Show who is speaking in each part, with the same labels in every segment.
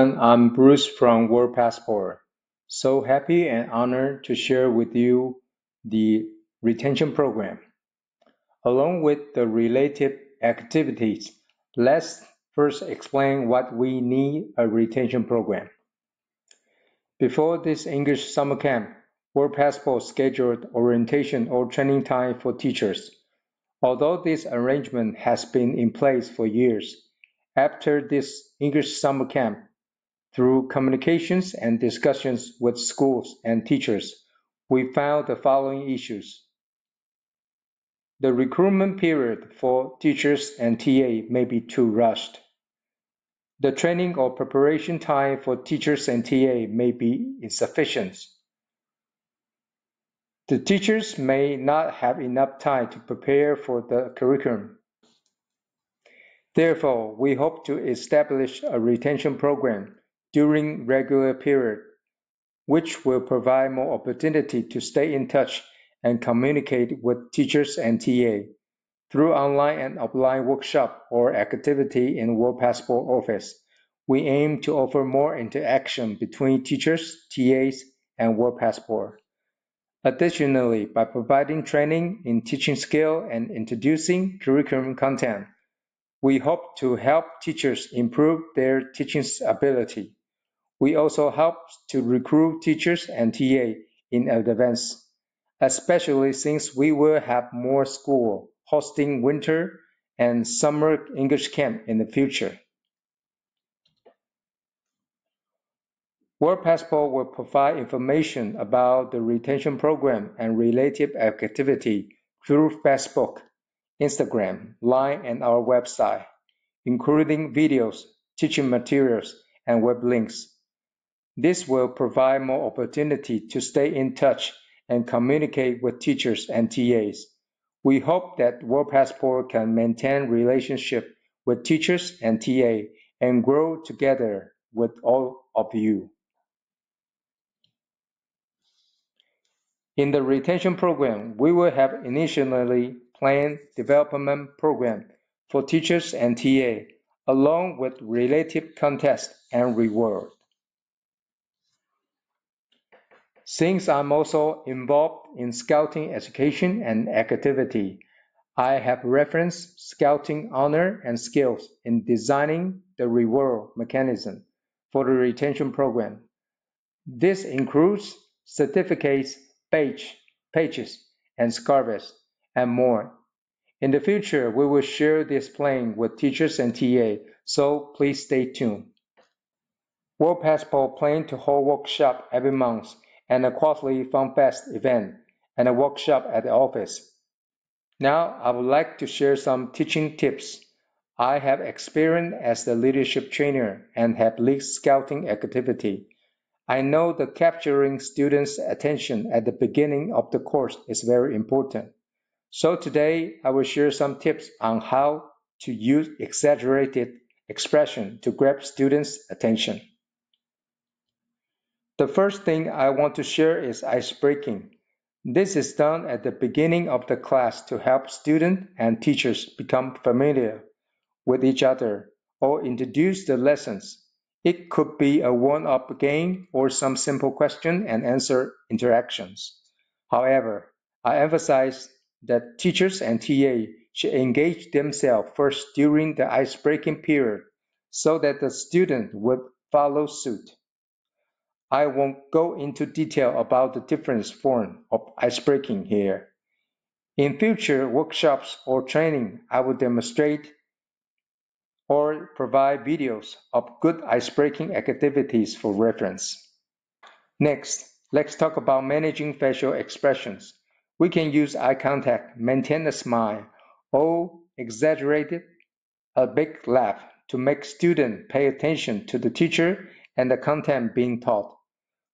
Speaker 1: I'm Bruce from WorldPassport. So happy and honored to share with you the retention program. Along with the related activities, let's first explain what we need a retention program. Before this English summer camp, WorldPassport scheduled orientation or training time for teachers. Although this arrangement has been in place for years, after this English summer camp, through communications and discussions with schools and teachers, we found the following issues. The recruitment period for teachers and TA may be too rushed. The training or preparation time for teachers and TA may be insufficient. The teachers may not have enough time to prepare for the curriculum. Therefore, we hope to establish a retention program during regular period, which will provide more opportunity to stay in touch and communicate with teachers and TA through online and offline workshop or activity in WorldPassport office. We aim to offer more interaction between teachers, TAs, and WorldPassport. Additionally, by providing training in teaching skill and introducing curriculum content, we hope to help teachers improve their teaching ability. We also help to recruit teachers and TA in advance, especially since we will have more schools hosting winter and summer English camp in the future. WorldPassport will provide information about the retention program and related activity through Facebook, Instagram, Line, and our website, including videos, teaching materials, and web links. This will provide more opportunity to stay in touch and communicate with teachers and TAs. We hope that WorldPassport can maintain relationship with teachers and TA and grow together with all of you. In the retention program, we will have initially planned development program for teachers and TA, along with related contest and reward. Since I'm also involved in scouting education and activity, I have referenced scouting honor and skills in designing the reward mechanism for the retention program. This includes certificates, pages, and scarves, and more. In the future, we will share this plan with teachers and TA, so please stay tuned. WorldPassport plans to hold workshop every month and a quarterly Fun Fest event and a workshop at the office. Now, I would like to share some teaching tips. I have experience as a leadership trainer and have lead scouting activity. I know that capturing students' attention at the beginning of the course is very important. So today, I will share some tips on how to use exaggerated expression to grab students' attention. The first thing I want to share is ice-breaking. This is done at the beginning of the class to help students and teachers become familiar with each other or introduce the lessons. It could be a warm-up game or some simple question and answer interactions. However, I emphasize that teachers and TA should engage themselves first during the ice-breaking period so that the student would follow suit. I won't go into detail about the different forms of icebreaking here. In future workshops or training, I will demonstrate or provide videos of good icebreaking activities for reference. Next, let's talk about managing facial expressions. We can use eye contact, maintain a smile, or exaggerate a big laugh to make students pay attention to the teacher and the content being taught.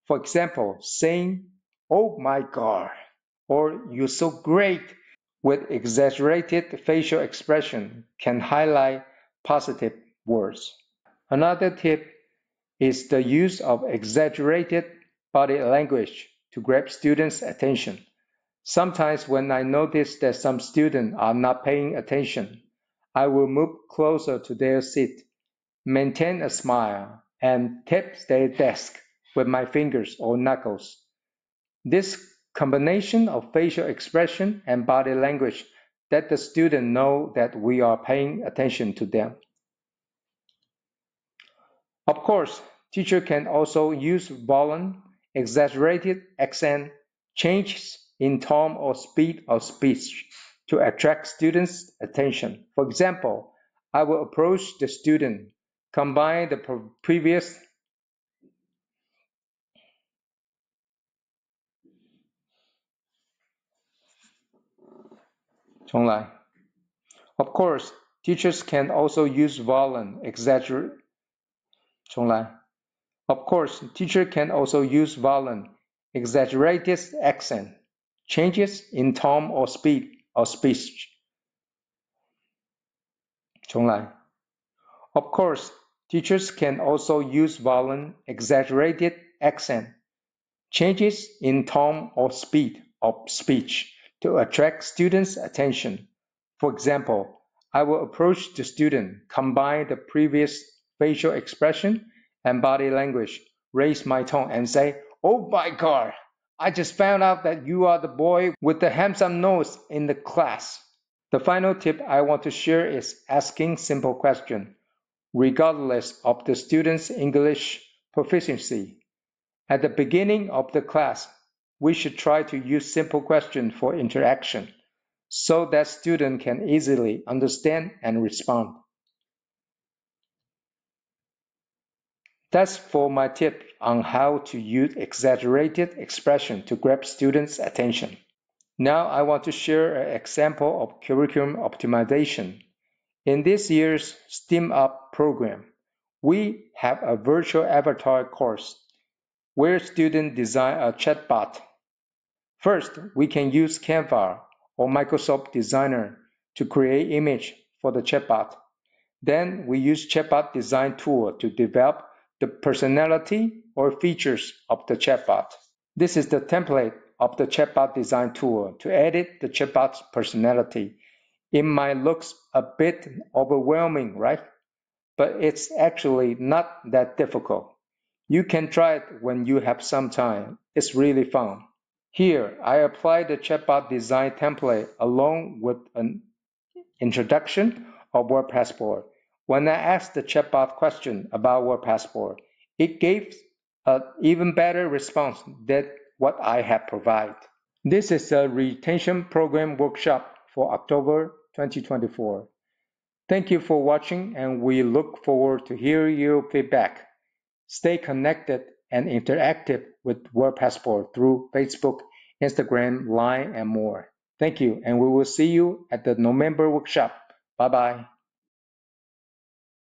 Speaker 1: For example, saying, "Oh my God," or "You're so great," with exaggerated facial expression can highlight positive words. Another tip is the use of exaggerated body language to grab students' attention. Sometimes when I notice that some students are not paying attention, I will move closer to their seat, maintain a smile, and tap their desk with my fingers or knuckles. This combination of facial expression and body language let the student know that we are paying attention to them. Of course, teacher can also use volume, exaggerated accent, changes in tone or speed of speech to attract students' attention. For example, I will approach the student, combine the previous Of course, teachers can also use volume, exaggerated accent, changes in tone or speed of speech. Of course, teachers can also use volume, exaggerated accent, changes in tone or speed of speech to attract students' attention. For example, I will approach the student, combine the previous facial expression and body language, raise my tone and say, "Oh my God, I just found out that you are the boy with the handsome nose in the class." The final tip I want to share is asking simple questions, regardless of the student's English proficiency. At the beginning of the class, we should try to use simple questions for interaction so that students can easily understand and respond. That's for my tip on how to use exaggerated expression to grab students' attention. Now I want to share an example of curriculum optimization. In this year's STEAM Up program, we have a virtual avatar course where students design a chatbot. First, we can use Canva or Microsoft Designer to create image for the chatbot. Then we use chatbot design tool to develop the personality or features of the chatbot. This is the template of the chatbot design tool to edit the chatbot's personality. It might look a bit overwhelming, right? But it's actually not that difficult. You can try it when you have some time. It's really fun. Here, I apply the chatbot design template along with an introduction of WorldPassport. When I asked the chatbot question about WorldPassport, it gave an even better response than what I had provided. This is a retention program workshop for October 2024. Thank you for watching, and we look forward to hearing your feedback. Stay connected and interactive with WorldPassport through Facebook, Instagram, Line, and more. Thank you, and we will see you at the November workshop. Bye-bye.